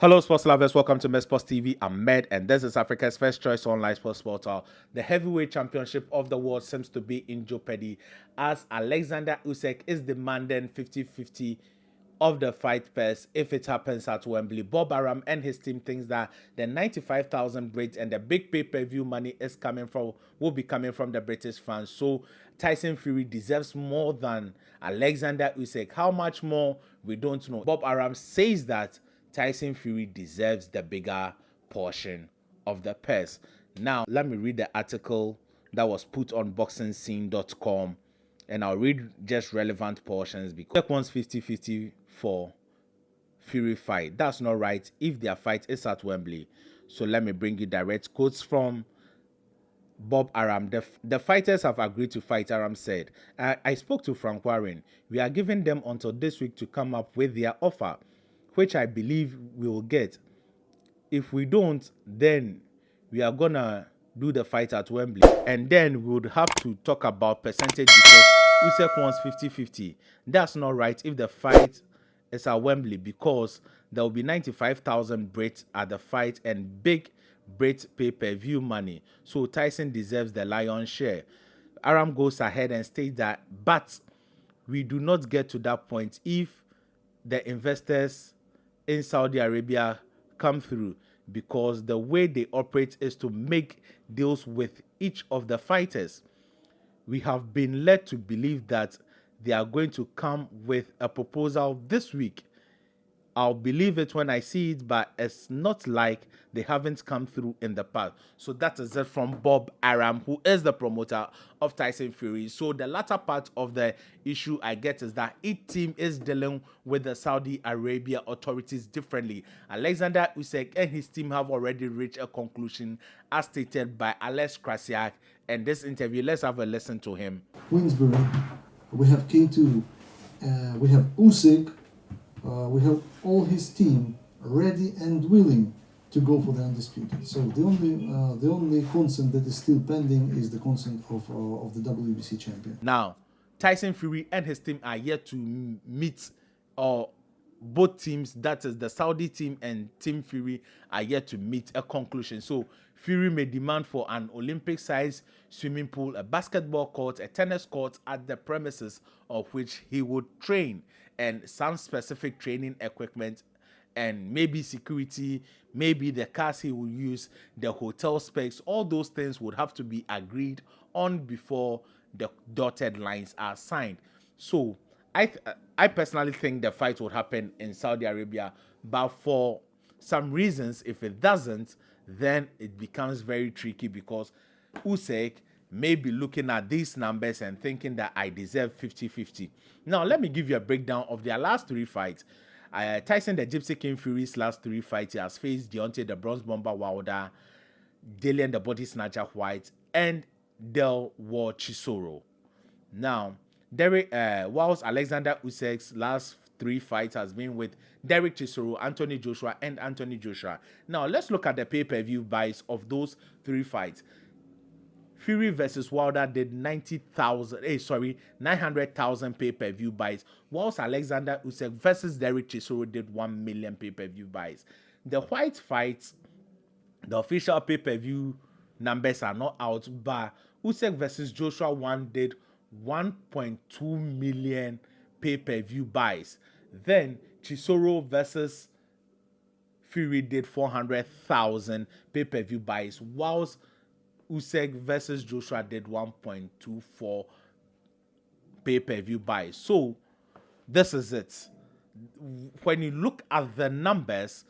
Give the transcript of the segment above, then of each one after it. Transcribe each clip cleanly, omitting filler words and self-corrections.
Hello, sports lovers. Welcome to Med Sports TV. I'm Med, and this is Africa's first choice online sports portal. The heavyweight championship of the world seems to be in jeopardy as Oleksandr Usyk is demanding 50-50 of the fight purse if it happens at Wembley. Bob Arum and his team thinks that the 95,000 Brits and the big pay-per-view money will be coming from the British fans. So Tyson Fury deserves more than Oleksandr Usyk. How much more, we don't know. Bob Arum says that Tyson Fury deserves the bigger portion of the purse. Now, let me read the article that was put on boxingscene.com, and I'll read just relevant portions because Usyk wants 50-50 for Fury fight. That's not right if their fight is at Wembley. So let me bring you direct quotes from Bob Arum. The fighters have agreed to fight, Arum said. I spoke to Frank Warren. We are giving them until this week to come up with their offer, which I believe we will get. If we don't, then we are gonna do the fight at Wembley. And then we would have to talk about percentage because Usyk wants 50-50. That's not right if the fight is at Wembley because there will be 95,000 Brits at the fight and big Brit pay-per-view money. So Tyson deserves the lion's share. Aram goes ahead and states that, but we do not get to that point if the investors in Saudi Arabia come through, because the way they operate is to make deals with each of the fighters. We have been led to believe that they are going to come with a proposal this week. I'll believe it when I see it, but it's not like they haven't come through in the past. So that is it from Bob Arum, who is the promoter of Tyson Fury. So the latter part of the issue I get is that each team is dealing with the Saudi Arabia authorities differently. Oleksandr Usyk and his team have already reached a conclusion as stated by Alex Krasiak. And this interview, let's have a listen to him. Queensbury, we have K2, we have Usyk, we have all his team ready and willing to go for the undisputed. So the only consent that is still pending is the consent of the WBC champion. Now, Tyson Fury and his team are yet to meet, or both teams, that is the Saudi team and Team Fury, are yet to meet a conclusion. So Fury may demand for an Olympic-sized swimming pool, a basketball court, a tennis court at the premises of which he would train, and some specific training equipment, and maybe security, maybe the cars he will use, the hotel specs. All those things would have to be agreed on before the dotted lines are signed. So I personally think the fight would happen in Saudi Arabia, but for some reasons, if it doesn't, then it becomes very tricky because Usyk may be looking at these numbers and thinking that I deserve 50-50. Now, let me give you a breakdown of their last three fights. Tyson the Gypsy King Fury's last three fights, he has faced Deontay the Bronze Bomber Wilder, Dillian the Body Snatcher White, and Del War Chisoro. Now, whilst Oleksandr Usyk's last three fights has been with Derek Chisoro, Anthony Joshua, and Anthony Joshua. Now, let's look at the pay-per-view buys of those three fights. Fury versus Wilder did 900,000 pay-per-view buys, whilst Oleksandr Usyk versus Derek Chisoro did 1 million pay-per-view buys. The White fights, the official pay-per-view numbers are not out, but Usyk versus Joshua 1 did 1.2 million pay-per-view buys. Then Chisoro versus Fury did 400,000 pay-per-view buys, whilst Usyk versus Joshua did 1.24 pay-per-view buys. So this is it. When you look at the numbers,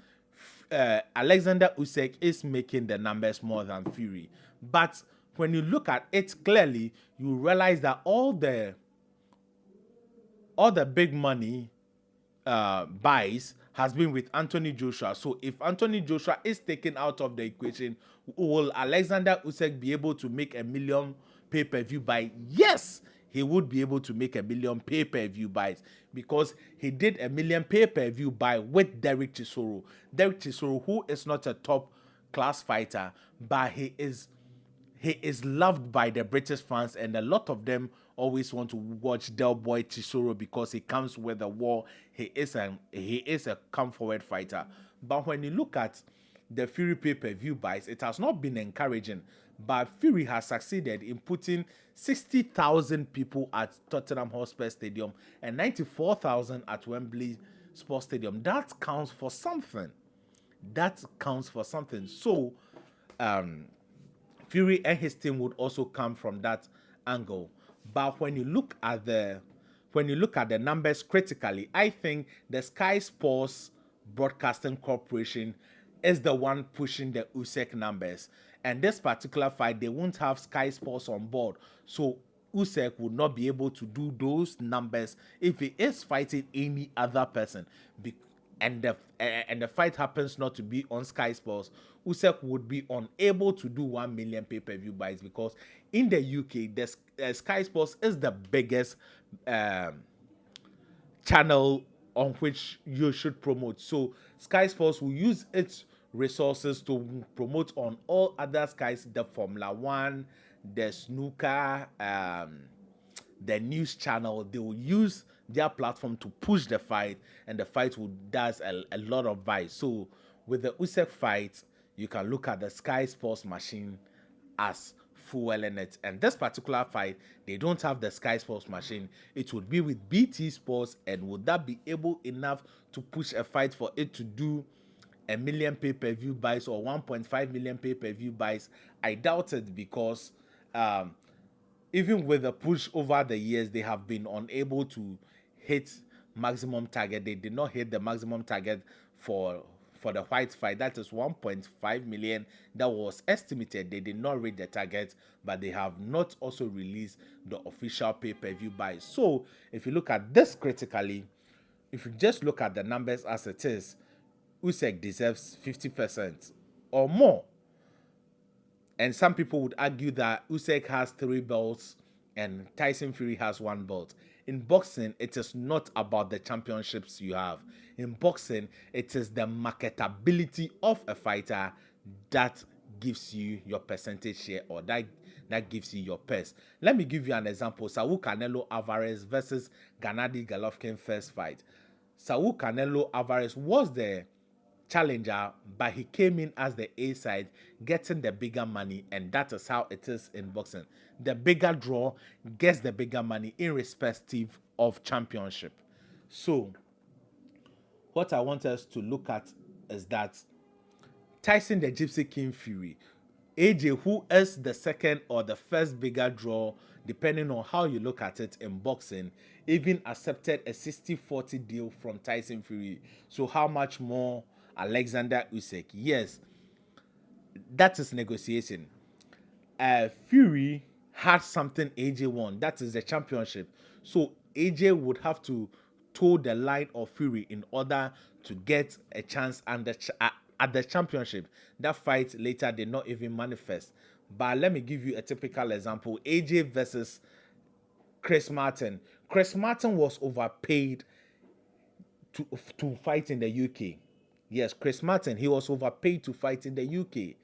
Oleksandr Usyk is making the numbers more than Fury. But when you look at it clearly, you realize that all the big money buys has been with Anthony Joshua. So if Anthony Joshua is taken out of the equation, will Oleksandr Usyk be able to make a million pay-per-view buy? Yes, he would be able to make a million pay-per-view buys because he did a million pay-per-view buy with Derek Chisoro. Derek Chisoro, who is not a top class fighter, but he is loved by the British fans, and a lot of them always want to watch Del Boy Chisoro because he comes with a war. He is a come forward fighter. But when you look at the Fury pay-per-view buys, it has not been encouraging. But Fury has succeeded in putting 60,000 people at Tottenham Hotspur Stadium and 94,000 at Wembley Sports Stadium. That counts for something. That counts for something. So, Fury and his team would also come from that angle. But when you look at the numbers critically, I think the Sky Sports Broadcasting Corporation is the one pushing the Usyk numbers. And this particular fight, they won't have Sky Sports on board. So Usyk would not be able to do those numbers if he is fighting any other person. And the fight happens not to be on Sky Sports, Usyk would be unable to do 1 million pay-per-view buys, because in the UK, the Sky Sports is the biggest channel on which you should promote. So Sky Sports will use its resources to promote on all other Skies, the Formula One, the snooker, the news channel. They will use their platform to push the fight, and the fight will does a lot of buys. So with the Usyk fight, you can look at the Sky Sports machine as fueling it. And this particular fight, they don't have the Sky Sports machine. It would be with BT Sports, and would that be able enough to push a fight for it to do a million pay-per-view buys or 1.5 million pay-per-view buys? I doubt it, because even with the push over the years, they have been unable to hit maximum target. They did not hit the maximum target for the white fight. That is 1.5 million that was estimated. They did not reach the target, but they have not also released the official pay-per-view buys. So if you look at this critically, if you just look at the numbers as it is, Usyk deserves 50% or more. And some people would argue that Usyk has 3 belts and Tyson Fury has 1 belt. In boxing, it is not about the championships you have. In boxing, it is the marketability of a fighter that gives you your percentage share, or that gives you your purse. Let me give you an example. Saul Canelo Alvarez versus Gennady Golovkin first fight. Saul Canelo Alvarez was the challenger, but he came in as the A side, getting the bigger money, and that is how it is in boxing. The bigger draw gets the bigger money, irrespective of championship. So, what I want us to look at is that Tyson the Gypsy King Fury, AJ, who is the second or the first bigger draw, depending on how you look at it in boxing, even accepted a 60-40 deal from Tyson Fury. So how much more Oleksandr Usyk? Yes, that is negotiation. Fury had something AJ won. That is the championship. So AJ would have to toe the line of Fury in order to get a chance at the championship. That fight later did not even manifest. But let me give you a typical example. AJ versus Chris Martin. Chris Martin was overpaid to fight in the UK. Yes, Chris Martin, he was overpaid to fight in the UK.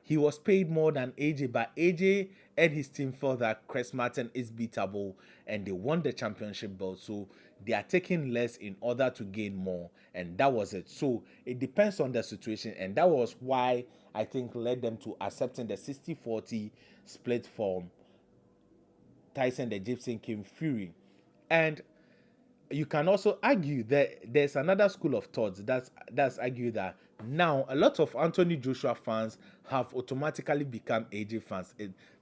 He was paid more than AJ, but AJ and his team felt that Chris Martin is beatable, and they won the championship belt. So they are taking less in order to gain more, and that was it. So it depends on the situation, and that was why I think led them to accepting the 60-40 split from Tyson the Gypsy King Fury. And you can also argue that there's another school of thought that's argue that now a lot of Anthony Joshua fans have automatically become AJ fans.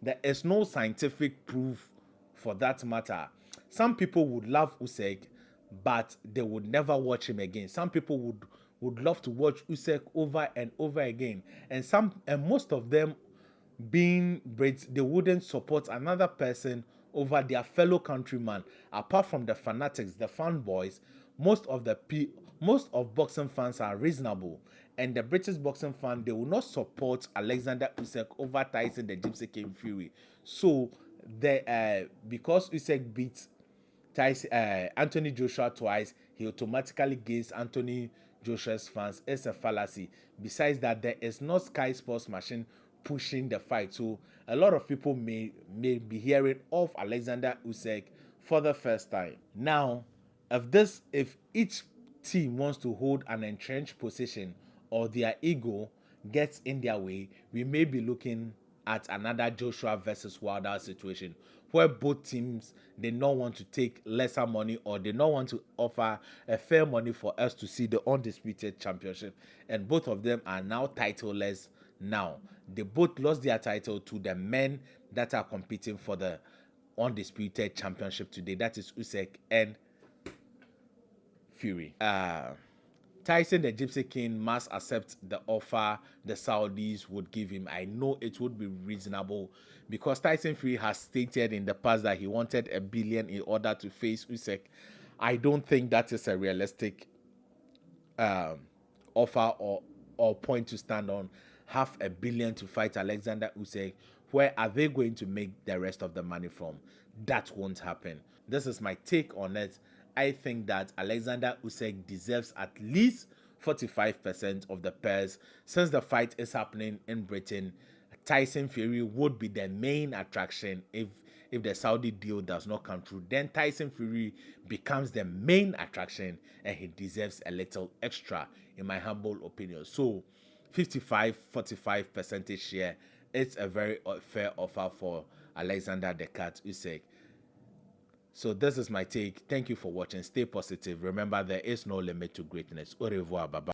There is no scientific proof for that matter. Some people would love Usyk, but they would never watch him again. Some people would love to watch Usyk over and over again, and most of them, being Brits, they wouldn't support another person over their fellow countryman. Apart from the fanatics, the fanboys, most of boxing fans are reasonable, and the British boxing fan, they will not support Oleksandr Usyk over Tyson the Gypsy King Fury. So because Usyk beat Anthony Joshua twice, he automatically gains Anthony Joshua's fans. It's a fallacy. Besides that, there is no Sky Sports machine pushing the fight. So a lot of people may be hearing of Oleksandr Usyk for the first time. Now, if each team wants to hold an entrenched position or their ego gets in their way, we may be looking at another Joshua versus Wilder situation where both teams they not want to take lesser money or they not want to offer a fair money for us to see the undisputed championship, and both of them are now titleless now. They both lost their title to the men that are competing for the undisputed championship today. That is Usyk and Fury. Tyson the Gypsy King must accept the offer the Saudis would give him. I know it would be reasonable because Tyson Fury has stated in the past that he wanted $1 billion in order to face Usyk. I don't think that is a realistic offer or point to stand on. $500 million to fight Oleksandr Usyk. Where are they going to make the rest of the money from? That won't happen. This is my take on it. I think that Oleksandr Usyk deserves at least 45% of the purse. Since the fight is happening in Britain, Tyson Fury would be the main attraction. If the Saudi deal does not come through, then Tyson Fury becomes the main attraction and he deserves a little extra, in my humble opinion. So 55-45% share, it's a very fair offer for Oleksandr the Cat Usyk. So this is my take. Thank you for watching. Stay positive. Remember, there is no limit to greatness. Au revoir. Bye-bye.